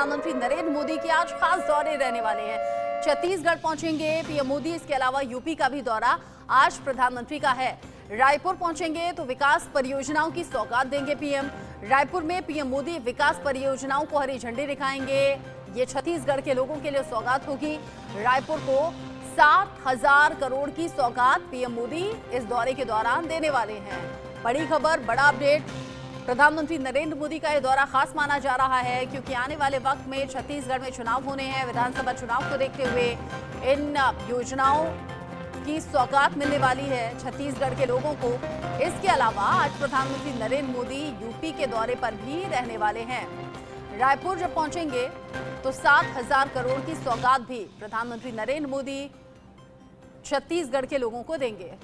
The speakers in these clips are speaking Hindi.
प्रधानमंत्री नरेंद्र मोदी के आज खास दौरे रहने वाले हैं। छत्तीसगढ़ पहुंचेंगे पीएम मोदी। इसके अलावा यूपी का भी दौरा आज प्रधानमंत्री का है। रायपुर पहुंचेंगे तो विकास परियोजनाओं की सौगात देंगे पीएम। रायपुर में पीएम मोदी विकास परियोजनाओं को हरी झंडी दिखाएंगे। ये छत्तीसगढ़ के लोगों के लिए सौगात होगी। रायपुर को 7,000 करोड़ की सौगात पीएम मोदी इस दौरे के दौरान देने वाले हैं। बड़ी खबर, बड़ा अपडेट। प्रधानमंत्री नरेंद्र मोदी का यह दौरा खास माना जा रहा है क्योंकि आने वाले वक्त में छत्तीसगढ़ में चुनाव होने हैं। विधानसभा चुनाव को देखते हुए इन योजनाओं की सौगात मिलने वाली है छत्तीसगढ़ के लोगों को। इसके अलावा आज प्रधानमंत्री नरेंद्र मोदी यूपी के दौरे पर भी रहने वाले हैं। रायपुर जब पहुंचेंगे तो 7,000 करोड़ की सौगात भी प्रधानमंत्री नरेंद्र मोदी छत्तीसगढ़ के लोगों को देंगे।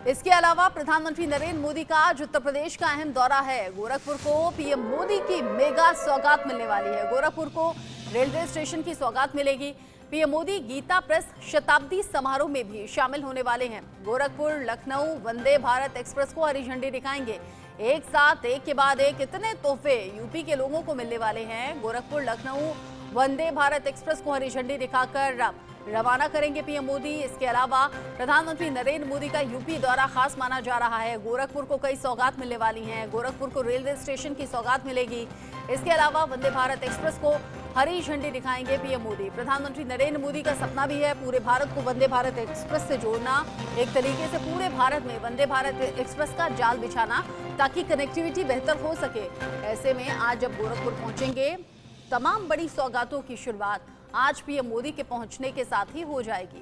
इसके अलावा प्रधानमंत्री नरेंद्र मोदी का आज उत्तर प्रदेश का अहम दौरा है। गोरखपुर को पीएम मोदी की मेगा सौगात मिलने वाली है। गोरखपुर को रेलवे स्टेशन की सौगात मिलेगी। पीएम मोदी गीता प्रेस शताब्दी समारोह में भी शामिल होने वाले हैं। गोरखपुर लखनऊ वंदे भारत एक्सप्रेस को हरी झंडी दिखाएंगे। एक साथ एक के बाद एक इतने तोहफे यूपी के लोगों को मिलने वाले हैं। गोरखपुर लखनऊ वंदे भारत एक्सप्रेस को हरी झंडी दिखाकर रवाना करेंगे पीएम मोदी। इसके अलावा प्रधानमंत्री नरेंद्र मोदी का यूपी दौरा खास माना जा रहा है। गोरखपुर को कई सौगात मिलने वाली हैं। गोरखपुर को रेलवे स्टेशन की सौगात मिलेगी। इसके अलावा वंदे भारत एक्सप्रेस को हरी झंडी दिखाएंगे पीएम मोदी। प्रधानमंत्री नरेंद्र मोदी का सपना भी है पूरे भारत को वंदे भारत एक्सप्रेस से जोड़ना, एक तरीके से पूरे भारत में वंदे भारत एक्सप्रेस का जाल बिछाना ताकि कनेक्टिविटी बेहतर हो सके। ऐसे में आज जब गोरखपुर पहुंचेंगे तमाम बड़ी सौगातों की शुरुआत आज पीएम मोदी के पहुंचने के साथ ही हो जाएगी।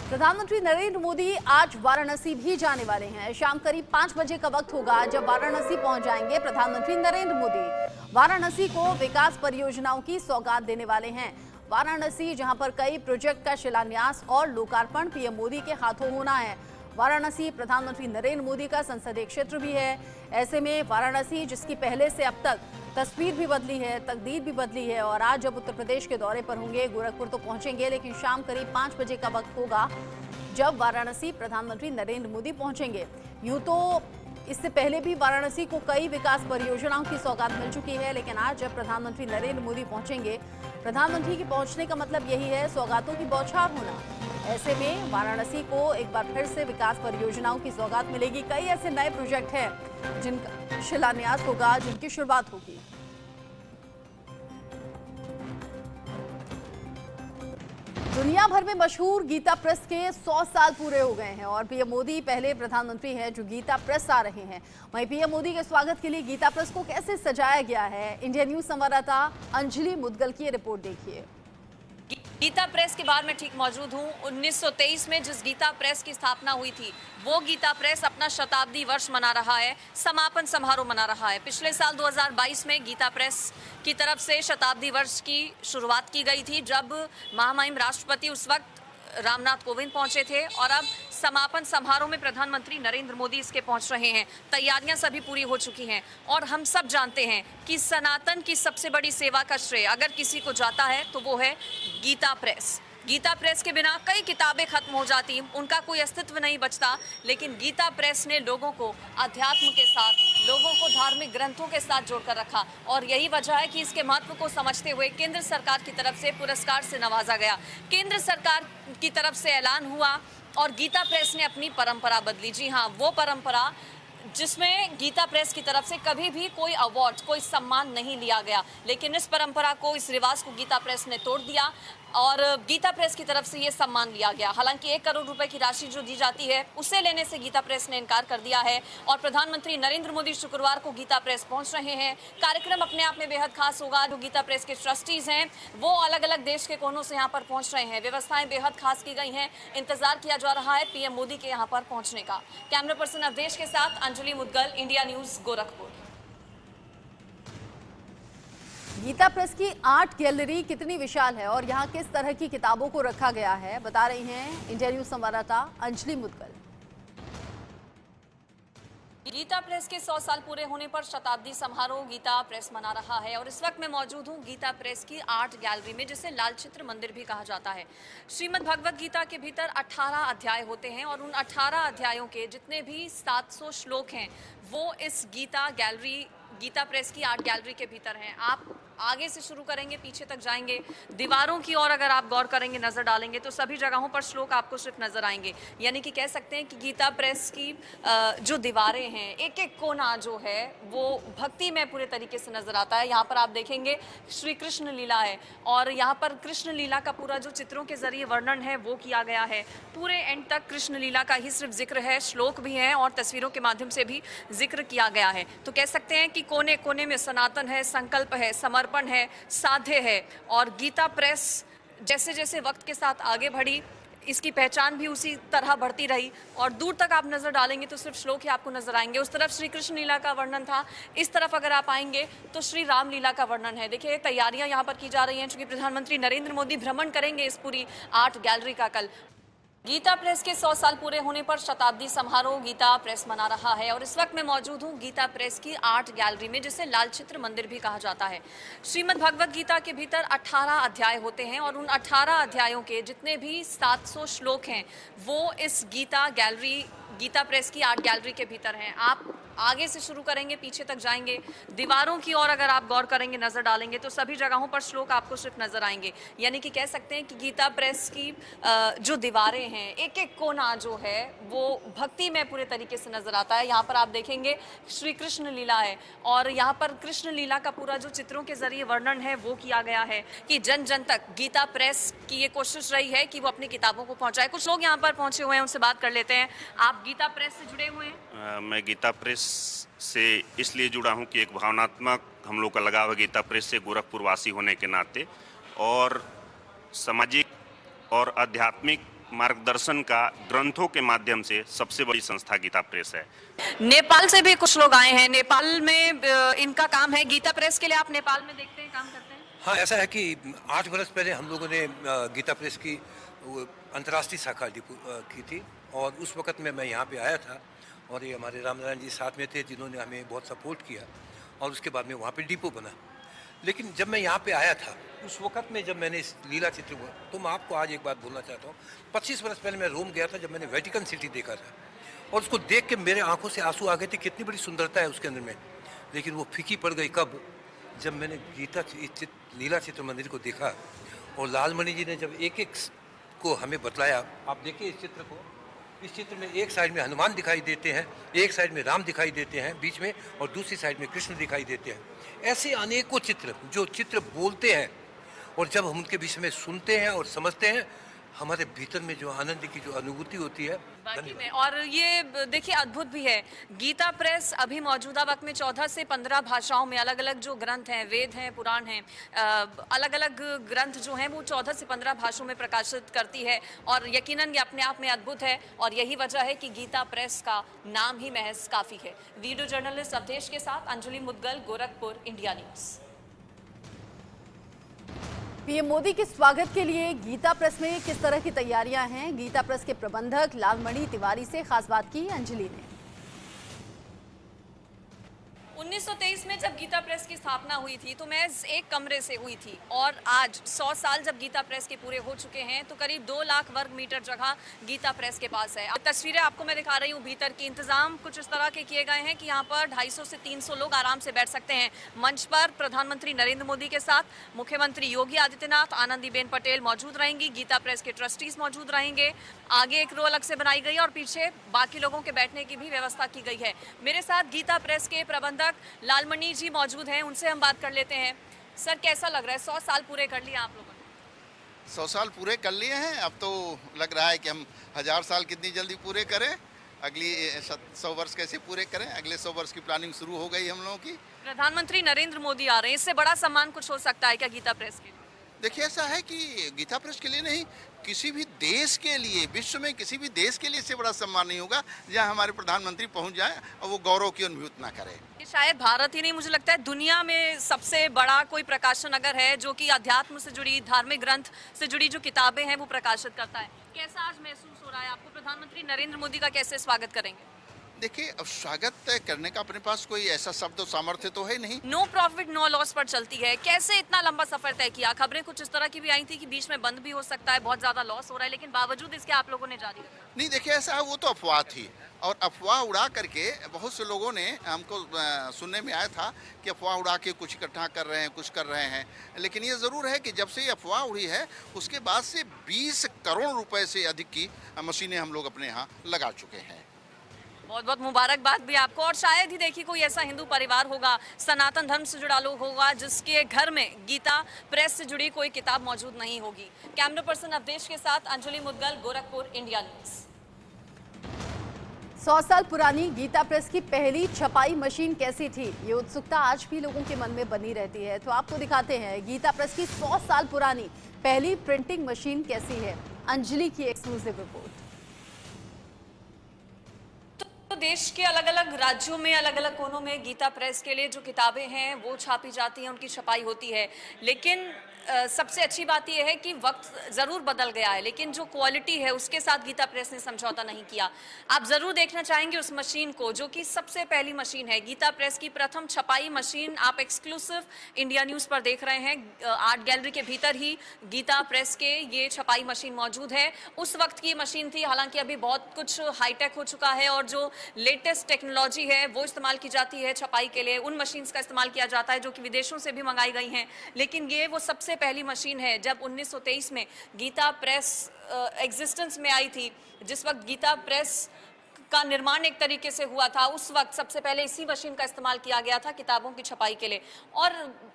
प्रधानमंत्री नरेंद्र मोदी आज वाराणसी भी जाने वाले हैं। शाम करीब 5 बजे का वक्त होगा जब वाराणसी पहुंच जाएंगे प्रधानमंत्री नरेंद्र मोदी। वाराणसी को विकास परियोजनाओं की सौगात देने वाले हैं। वाराणसी जहां पर कई प्रोजेक्ट का शिलान्यास और लोकार्पण पीएम मोदी के हाथों होना है। वाराणसी प्रधानमंत्री नरेंद्र मोदी का संसदीय क्षेत्र भी है। ऐसे में वाराणसी जिसकी पहले से अब तक तस्वीर भी बदली है, तकदीर भी बदली है, और आज जब उत्तर प्रदेश के दौरे पर होंगे, गोरखपुर तो पहुंचेंगे, लेकिन शाम करीब 5 बजे का वक्त होगा जब वाराणसी प्रधानमंत्री नरेंद्र मोदी पहुंचेंगे। यूं तो इससे पहले भी वाराणसी को कई विकास परियोजनाओं की सौगात मिल चुकी है, लेकिन आज जब प्रधानमंत्री नरेंद्र मोदी पहुंचेंगे, प्रधानमंत्री के पहुंचने का मतलब यही है सौगातों की बौछार होना। ऐसे में वाराणसी को एक बार फिर से विकास परियोजनाओं की सौगात मिलेगी। कई ऐसे नए प्रोजेक्ट हैं जिनका शिलान्यास होगा, जिनकी शुरुआत होगी। दुनिया भर में मशहूर गीता प्रेस के 100 साल पूरे हो गए हैं और पीएम मोदी पहले प्रधानमंत्री हैं जो गीता प्रेस आ रहे हैं। वहीं पीएम मोदी के स्वागत के लिए गीता प्रेस को कैसे सजाया गया है, इंडिया न्यूज संवाददाता अंजलि मुदगल की रिपोर्ट देखिए। गीता प्रेस के बाहर मैं ठीक मौजूद हूँ। 1923 में जिस गीता प्रेस की स्थापना हुई थी वो गीता प्रेस अपना शताब्दी वर्ष मना रहा है, समापन समारोह मना रहा है। पिछले साल 2022 में गीता प्रेस की तरफ से शताब्दी वर्ष की शुरुआत की गई थी जब महामहिम राष्ट्रपति उस वक्त रामनाथ कोविंद पहुंचे थे और अब समापन समारोह में प्रधानमंत्री नरेंद्र मोदी इसके पहुंच रहे हैं। तैयारियां सभी पूरी हो चुकी हैं और हम सब जानते हैं कि सनातन की सबसे बड़ी सेवा का श्रेय अगर किसी को जाता है तो वो है गीता प्रेस। गीता प्रेस के बिना कई किताबें खत्म हो जाती, उनका कोई अस्तित्व नहीं बचता, लेकिन गीता प्रेस ने लोगों को अध्यात्म के साथ, लोगों को धार्मिक ग्रंथों के साथ जोड़कर रखा और यही वजह है कि इसके महत्व को समझते हुए केंद्र सरकार की तरफ से पुरस्कार से नवाजा गया। केंद्र सरकार की तरफ से ऐलान हुआ और गीता प्रेस ने अपनी परंपरा बदली। जी हाँ, वो परंपरा जिसमें गीता प्रेस की तरफ से कभी भी कोई अवार्ड, कोई सम्मान नहीं लिया गया, लेकिन इस परंपरा को, इस रिवाज को गीता प्रेस ने तोड़ दिया और गीता प्रेस की तरफ से ये सम्मान लिया गया। हालांकि 1 करोड़ रुपए की राशि जो दी जाती है उसे लेने से गीता प्रेस ने इनकार कर दिया है और प्रधानमंत्री नरेंद्र मोदी शुक्रवार को गीता प्रेस पहुंच रहे हैं। कार्यक्रम अपने आप में बेहद खास होगा। जो गीता प्रेस के ट्रस्टीज हैं वो अलग अलग देश के कोनों से यहाँ पर पहुंच रहे हैं। व्यवस्थाएं बेहद खास की गई हैं। इंतजार किया जा रहा है पीएम मोदी के यहाँ पर पहुंचने का। कैमरा पर्सन अवधेश के साथ Anjali Mudgal, India news, Gorakhpur. Gita press की आर्ट गैलरी कितनी विशाल है और यहाँ किस तरह की किताबों को रखा गया है, बता रही हैं इंडिया न्यूज संवाददाता अंजलि मुदगल। गीता प्रेस के 100 साल पूरे होने पर शताब्दी समारोह गीता प्रेस मना रहा है और इस वक्त मैं मौजूद हूं गीता प्रेस की आर्ट गैलरी में, जिसे लाल चित्र मंदिर भी कहा जाता है। श्रीमद् भगवत गीता के भीतर 18 अध्याय होते हैं और उन 18 अध्यायों के जितने भी 700 श्लोक हैं वो इस गीता प्रेस की आर्ट गैलरी के भीतर हैं। आप आगे से शुरू करेंगे, पीछे तक जाएंगे, दीवारों की ओर अगर आप गौर करेंगे, नजर डालेंगे तो सभी जगहों पर श्लोक आपको सिर्फ नजर आएंगे। यानी कि कह सकते हैं कि गीता प्रेस की जो दीवारें हैं, एक एक कोना जो है वो भक्ति में पूरे तरीके से नजर आता है। यहाँ पर आप देखेंगे श्री कृष्ण लीला है और यहाँ पर कृष्ण लीला का पूरा जो चित्रों के जरिए वर्णन है वो किया गया है। पूरे एंड तक कृष्ण लीला का ही सिर्फ जिक्र है, श्लोक भी हैं और तस्वीरों के माध्यम से भी जिक्र किया गया है। तो कह सकते हैं कि कोने कोने में सनातन है, संकल्प है, समर्पण है, साध्य है। और गीता प्रेस जैसे जैसे वक्त के साथ आगे बढ़ी, इसकी पहचान भी उसी तरह बढ़ती रही और दूर तक आप नजर डालेंगे तो सिर्फ श्लोक ही आपको नजर आएंगे। उस तरफ श्री कृष्ण लीला का वर्णन था, इस तरफ अगर आप आएंगे तो श्री राम लीला का वर्णन है। देखिए तैयारियां यहाँ पर की जा रही हैं, चूंकि प्रधानमंत्री नरेंद्र मोदी भ्रमण करेंगे इस पूरी आर्ट गैलरी का कल। गीता प्रेस के 100 साल पूरे होने पर शताब्दी समारोह गीता प्रेस मना रहा है और इस वक्त मैं मौजूद हूं गीता प्रेस की आर्ट गैलरी में, जिसे लाल चित्र मंदिर भी कहा जाता है। श्रीमद् भगवत गीता के भीतर 18 अध्याय होते हैं और उन 18 अध्यायों के जितने भी 700 श्लोक हैं वो इस गीता प्रेस की आर्ट गैलरी के भीतर हैं। आप आगे से शुरू करेंगे, पीछे तक जाएंगे, दीवारों की ओर अगर आप गौर करेंगे, नजर डालेंगे तो सभी जगहों पर श्लोक आपको सिर्फ नजर आएंगे। यानी कि कह सकते हैं कि गीता प्रेस की जो दीवारें हैं, एक एक कोना जो है वो भक्ति में पूरे तरीके से नजर आता है। यहाँ पर आप देखेंगे श्री कृष्ण लीला है और यहाँ पर कृष्ण लीला का पूरा जो चित्रों के जरिए वर्णन है वो किया गया है कि जन जन तक गीता प्रेस की ये कोशिश रही है कि वो अपनी किताबों को पहुंचाए। कुछ लोग यहाँ पर पहुंचे हुए हैं, उनसे बात कर लेते हैं। आप गीता प्रेस से जुड़े हुए हैं? मैं गीता प्रेस से इसलिए जुड़ा हूं कि एक भावनात्मक हम लोग का लगाव है गीता प्रेस से, गोरखपुर वासी होने के नाते, और सामाजिक और आध्यात्मिक मार्गदर्शन का ग्रंथों के माध्यम से सबसे बड़ी संस्था गीता प्रेस है। नेपाल से भी कुछ लोग आए हैं, नेपाल में इनका काम है। गीता प्रेस के लिए आप नेपाल में देखते हैं, काम करते हैं? हाँ, ऐसा है कि 8 बरस पहले हम लोगों ने गीता प्रेस की अंतर्राष्ट्रीय शाखा की थी और उस वक्त में मैं यहाँ पे आया था और ये हमारे रामनारायण जी साथ में थे जिन्होंने हमें बहुत सपोर्ट किया और उसके बाद में वहाँ पे डिपो बना। लेकिन जब मैं यहाँ पे आया था उस वक्त में जब मैंने इस लीला चित्र को, तो मैं आपको आज एक बात बोलना चाहता हूँ। 25 वर्ष पहले मैं रोम गया था जब मैंने वेटिकन सिटी देखा था और उसको देख के मेरे आंखों से आंसू आ गए थे, कितनी बड़ी सुंदरता है उसके अंदर में। लेकिन वो फीकी पड़ गई कब? जब मैंने लीला चित्र मंदिर को देखा और लालमणि जी ने जब एक एक को हमें बतलाया। आप देखिए इस चित्र को, इस चित्र में एक साइड में हनुमान दिखाई देते हैं, एक साइड में राम दिखाई देते हैं बीच में, और दूसरी साइड में कृष्ण दिखाई देते हैं। ऐसे अनेकों चित्र जो चित्र बोलते हैं और जब हम उनके विषय में सुनते हैं और समझते हैं, हमारे भीतर में जो आनंद की जो अनुभूति होती है बाकी में। और ये देखिए अद्भुत भी है, गीता प्रेस अभी मौजूदा वक्त में 14 से 15 भाषाओं में अलग अलग जो ग्रंथ हैं, वेद हैं, पुराण हैं, अलग अलग ग्रंथ जो हैं वो 14 से 15 भाषाओं में प्रकाशित करती है और यकीनन ये अपने आप में अद्भुत है और यही वजह है कि गीता प्रेस का नाम ही महज काफी है। वीडियो जर्नलिस्ट अवधेश के साथ Anjali Mudgal, Gorakhpur, India news. PM Modi के स्वागत के लिए गीता प्रेस में किस तरह की तैयारियां हैं, गीता प्रेस के प्रबंधक लालमणि तिवारी से खास बात की अंजलि ने। 1923 में जब गीता प्रेस की स्थापना हुई थी तो मैं एक कमरे से हुई थी और आज 100 साल जब गीता प्रेस के पूरे हो चुके हैं तो करीब 2 लाख वर्ग मीटर जगह गीता प्रेस के पास है। तस्वीरें आपको मैं दिखा रही हूँ भीतर की। इंतजाम कुछ इस तरह के किए गए हैं कि यहाँ पर 250 से 300 लोग आराम से बैठ सकते हैं। मंच पर प्रधानमंत्री नरेंद्र मोदी के साथ मुख्यमंत्री योगी आदित्यनाथ, आनंदीबेन पटेल मौजूद रहेंगी, गीता प्रेस के ट्रस्टीज मौजूद रहेंगे। आगे एक रो अलग से बनाई गई और पीछे बाकी लोगों के बैठने की भी व्यवस्था की गई है। मेरे साथ गीता प्रेस के प्रबंधक लालमणि जी मौजूद हैं, उनसे हम बात कर लेते हैं। सर, कैसा लग रहा है? 100 साल पूरे कर लिए आप लोगों ने? 100 साल पूरे कर लिए हैं। अब तो लग रहा है कि हम 1000 साल कितनी जल्दी पूरे करें, अगली 100 वर्ष कैसे पूरे करें। अगले 100 वर्ष की प्लानिंग शुरू हो गई हम लोगों की। प्रधानमंत्री नरेंद्र मोदी आ रहे हैं, इससे बड़ा सम्मान कुछ हो सकता है क्या गीता प्रेस के लिए? देखिए, ऐसा है कि गीता प्रेस के लिए नहीं, किसी भी देश के लिए, विश्व में किसी भी देश के लिए इससे बड़ा सम्मान नहीं होगा जहां हमारे प्रधानमंत्री पहुंच जाएं और वो गौरव की अनुभूति ना करें। ये शायद भारत ही नहीं, मुझे लगता है दुनिया में सबसे बड़ा कोई प्रकाशन अगर है जो कि अध्यात्म से जुड़ी, धार्मिक ग्रंथ से जुड़ी जो किताबें हैं वो प्रकाशित करता है। कैसा आज महसूस हो रहा है आपको? प्रधानमंत्री नरेंद्र मोदी का कैसे स्वागत करेंगे? देखिए, अब स्वागत करने का अपने पास कोई ऐसा शब्द और सामर्थ्य तो है नहीं। नो प्रॉफिट नो लॉस पर चलती है, कैसे इतना लंबा सफर तय किया? खबरें कुछ इस तरह की भी आई थी कि बीच में बंद भी हो सकता है, बहुत ज्यादा लॉस हो रहा है, लेकिन बावजूद इसके आप लोगों ने जारी रखा। नहीं, देखिए, ऐसा है, वो तो अफवाह थी, और अफवाह उड़ा करके बहुत से लोगों ने हमको सुनने में आया था कि अफवाह उड़ा के कुछ इकट्ठा कर रहे हैं, कुछ कर रहे हैं। लेकिन ये ज़रूर है कि जब से ये अफवाह उड़ी है उसके बाद से 20 करोड़ रुपए से अधिक की मशीनें हम लोग अपने यहाँ लगा चुके हैं। बहुत बहुत मुबारकबाद भी आपको। और शायद ही देखिए कोई ऐसा हिंदू परिवार होगा, सनातन धर्म से जुड़ा लोग होगा, जिसके घर में गीता प्रेस से जुड़ी कोई किताब मौजूद नहीं होगी। कैमरा पर्सन अवधेश के साथ अंजलि मुदगल, गोरखपुर, इंडिया न्यूज़। 100 साल पुरानी गीता प्रेस की पहली छपाई मशीन कैसी थी, ये उत्सुकता आज भी लोगों के मन में बनी रहती है। तो आपको दिखाते हैं गीता प्रेस की 100 साल पुरानी पहली प्रिंटिंग मशीन कैसी है। अंजलि की एक्सक्लूसिव रिपोर्ट। तो देश के अलग अलग राज्यों में, अलग अलग कोनों में गीता प्रेस के लिए जो किताबें हैं वो छापी जाती हैं, उनकी छपाई होती है। लेकिन सबसे अच्छी बात यह है कि वक्त ज़रूर बदल गया है, लेकिन जो क्वालिटी है उसके साथ गीता प्रेस ने समझौता नहीं किया। आप ज़रूर देखना चाहेंगे उस मशीन को, जो कि सबसे पहली मशीन है। गीता प्रेस की प्रथम छपाई मशीन आप एक्सक्लूसिव इंडिया न्यूज़ पर देख रहे हैं। आर्ट गैलरी के भीतर ही गीता प्रेस के ये छपाई मशीन मौजूद है। उस वक्त की मशीन थी, हालांकि अभी बहुत कुछ हाईटेक हो चुका है और जो लेटेस्ट टेक्नोलॉजी है वो इस्तेमाल की जाती है छपाई के लिए। उन मशीन्स का इस्तेमाल किया जाता है जो कि विदेशों से भी मंगाई गई हैं। लेकिन ये वो सबसे पहली मशीन है। जब 1923 में गीता प्रेस एग्जिस्टेंस में आई थी, जिस वक्त गीता प्रेस का निर्माण एक तरीके से हुआ था, उस वक्त सबसे पहले इसी मशीन का इस्तेमाल किया गया था किताबों की छपाई के लिए। और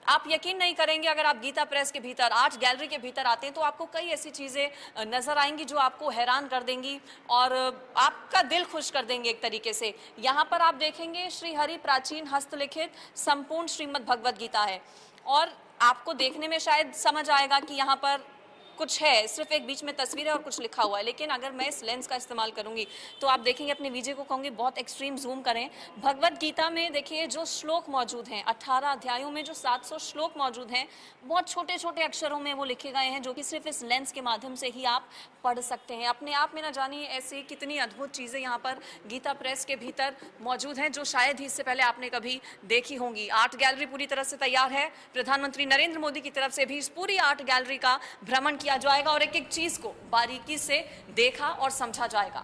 आप यकीन नहीं करेंगे, अगर आप गीता प्रेस के भीतर, आर्ट गैलरी के भीतर आते हैं तो आपको कई ऐसी चीज़ें नज़र आएंगी जो आपको हैरान कर देंगी और आपका दिल खुश कर देंगे एक तरीके से। यहाँ पर आप देखेंगे श्री हरि प्राचीन हस्तलिखित संपूर्ण श्रीमद् भगवद गीता है, और आपको देखने में शायद समझ आएगा कि यहाँ पर कुछ है, सिर्फ एक बीच में तस्वीर है और कुछ लिखा हुआ है। लेकिन अगर मैं इस लेंस का इस्तेमाल करूंगी तो आप देखेंगे, अपने वीडियो को कहूँगी बहुत एक्सट्रीम जूम करें। भगवद गीता में देखिए जो श्लोक मौजूद हैं, 18 अध्यायों में जो 700 श्लोक मौजूद हैं, बहुत छोटे छोटे अक्षरों में वो लिखे गए हैं, जो कि सिर्फ इस लेंस के माध्यम से ही आप पढ़ सकते हैं। अपने आप में ना जानिए ऐसी कितनी अद्भुत चीज़ें यहाँ पर गीता प्रेस के भीतर मौजूद हैं, जो शायद ही इससे पहले आपने कभी देखी होंगी। आर्ट गैलरी पूरी तरह से तैयार है। प्रधानमंत्री नरेंद्र मोदी की तरफ से भी इस पूरी आर्ट गैलरी का भ्रमण किया जाएगा और एक एक चीज को बारीकी से देखा और समझा जाएगा।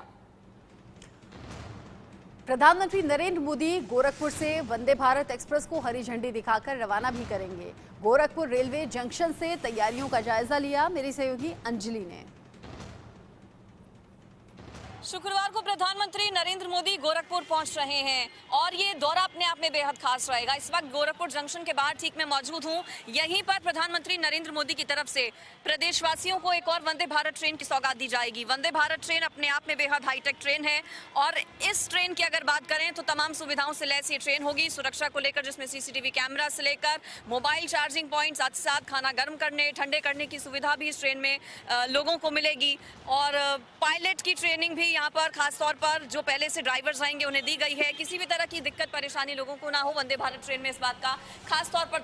प्रधानमंत्री नरेंद्र मोदी गोरखपुर से वंदे भारत एक्सप्रेस को हरी झंडी दिखाकर रवाना भी करेंगे। गोरखपुर रेलवे जंक्शन से तैयारियों का जायजा लिया मेरी सहयोगी अंजलि ने। शुक्रवार को प्रधानमंत्री नरेंद्र मोदी गोरखपुर पहुंच रहे हैं और ये दौरा अपने आप में बेहद खास रहेगा। इस वक्त गोरखपुर जंक्शन के बाहर ठीक मैं मौजूद हूं। यहीं पर प्रधानमंत्री नरेंद्र मोदी की तरफ से प्रदेशवासियों को एक और वंदे भारत ट्रेन की सौगात दी जाएगी। वंदे भारत ट्रेन अपने आप में बेहद हाईटेक ट्रेन है और इस ट्रेन की अगर बात करें तो तमाम सुविधाओं से लैस ये ट्रेन होगी। सुरक्षा को लेकर, जिसमें CCTV कैमरा से लेकर मोबाइल चार्जिंग पॉइंट, साथ ही साथ खाना गर्म करने, ठंडे करने की सुविधा भी इस ट्रेन में लोगों को मिलेगी। और पायलट की ट्रेनिंग भी यहाँ पर खास तौर पर जो पहले से ड्राइवर्स आएंगे उन्हें दी गई है। किसी भी तरह की दिक्कत परेशानी लोगों को ना हो, वंदे भारत ट्रेन में इस बात का खास तौर पर